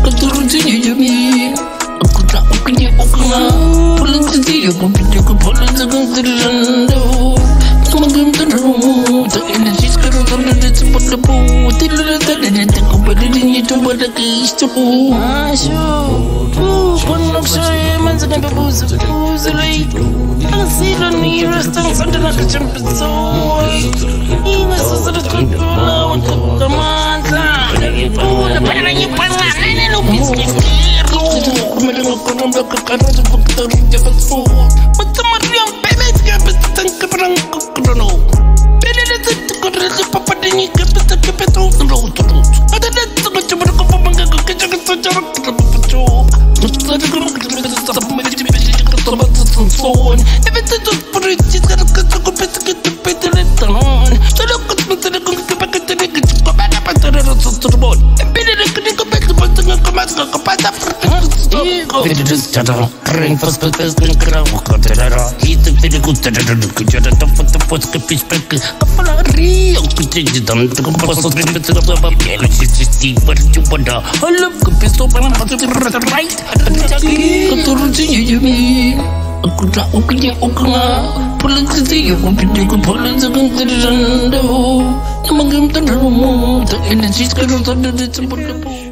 Keturunannya Jamil, aku tak punya oknum. Pulang sendiri aku pinjam ke pulang segang terrendah. Semakin terung, tak energi sekarang terlalu cepat lepuh. Tidak ada datang kepada dirinya coba lagi istimewa. Masuk, penuh saya mansakan berbuzu-buzu lagi. Angsilan ni rastang sadar aku campur soy. Ingat sesuatu kau untuk teman-teman. Pun apa namanya pangan ini lupis kiro. Kemudian aku nampak ke kanan sebab terus jabat full. Macam Mariam Pemet ke betul ke perang krono. Beda itu kodrat papa dengi ke betul ke betul terus. Ada itu macam aku pembangga ke jaga sejarah terpecu. Betul aku sampai di tempat tersusun. Betul itu percaya kalau aku betul betul tangan. Kalau aku betul aku pakai tadi ke pada pasar tersebut. Beda dengan ke betul betul kemas kepada Video secara kering pas-pas dan kerang Kadara itu video ku tadada Kejada tempat-tempat kepis-pek Kepala riang kecil dan Tempat sotri betul apa Biar sisi berjumpa dah Halap kepis sopan Pasal right Keturunannya Jamil, aku tak punya oknum. Pulang sendiri aku pinjam ke pulang segang terrendah. Semakin terung, tak energi sekarang terlalu cepat lepuh.